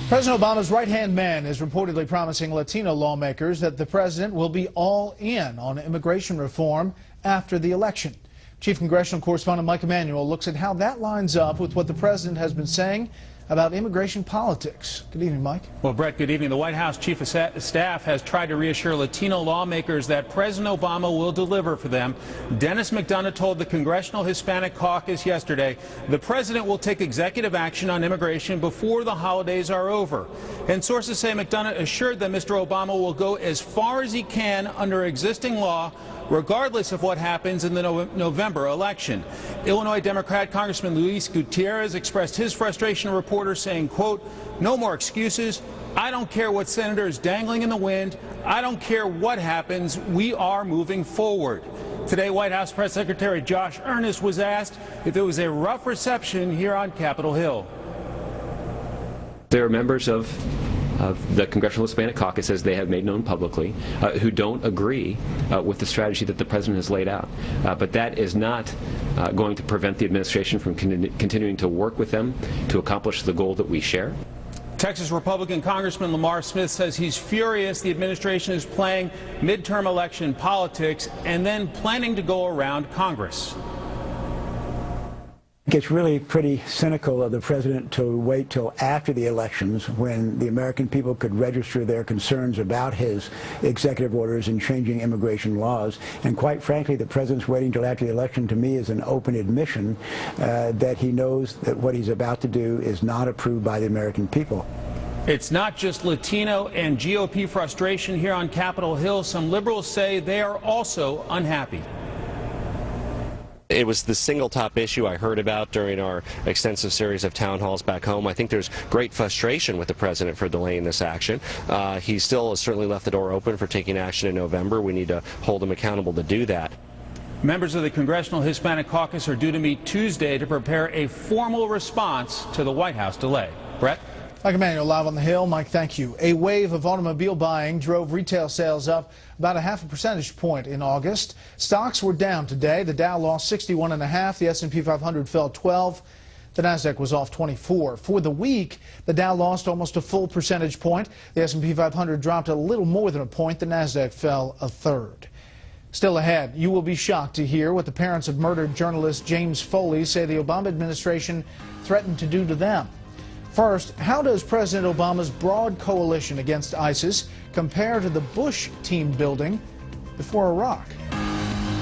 President Obama's right-hand man is reportedly promising Latino lawmakers that the president will be all in on immigration reform after the election. Chief Congressional Correspondent Mike Emanuel looks at how that lines up with what the president has been saying about immigration politics. Good evening, Mike. Well, Brett, good evening. The White House Chief of Staff has tried to reassure Latino lawmakers that President Obama will deliver for them. Dennis McDonough told the Congressional Hispanic Caucus yesterday the president will take executive action on immigration before the holidays are over. And sources say McDonough assured them Mr. Obama will go as far as he can under existing law, regardless of what happens in the November election. Illinois Democrat Congressman Luis Gutierrez expressed his frustration to reporters, saying, quote, "No more excuses. I don't care what senator is dangling in the wind. I don't care what happens. We are moving forward." Today, White House Press Secretary Josh Earnest was asked if there was a rough reception here on Capitol Hill. There are members of the Congressional Hispanic Caucus, as they have made known publicly, who don't agree with the strategy that the president has laid out. But that is not going to prevent the administration from continuing to work with them to accomplish the goal that we share. Texas Republican Congressman Lamar Smith says he's furious the administration is playing midterm election politics and then planning to go around Congress. It's really pretty cynical of the president to wait till after the elections, when the American people could register their concerns about his executive orders and changing immigration laws. And quite frankly, the president's waiting till after the election, to me, is an open admission that he knows that what he's about to do is not approved by the American people. It's not just Latino and GOP frustration here on Capitol Hill. Some liberals say they are also unhappy. It was the single top issue I heard about during our extensive series of town halls back home. I think there's great frustration with the president for delaying this action. He still has certainly left the door open for taking action in November. We need to hold him accountable to do that. Members of the Congressional Hispanic Caucus are due to meet Tuesday to prepare a formal response to the White House delay. Brett? Mike Emanuel live on the Hill. Mike, thank you. A wave of automobile buying drove retail sales up about a ½ percentage point in August. Stocks were down today. The Dow lost 61.5. The S&P 500 fell 12. The Nasdaq was off 24. For the week, the Dow lost almost a full percentage point. The S&P 500 dropped a little more than a point. The Nasdaq fell a third. Still ahead, you will be shocked to hear what the parents of murdered journalist James Foley say the Obama administration threatened to do to them. First, how does President Obama's broad coalition against ISIS compare to the Bush team building before Iraq?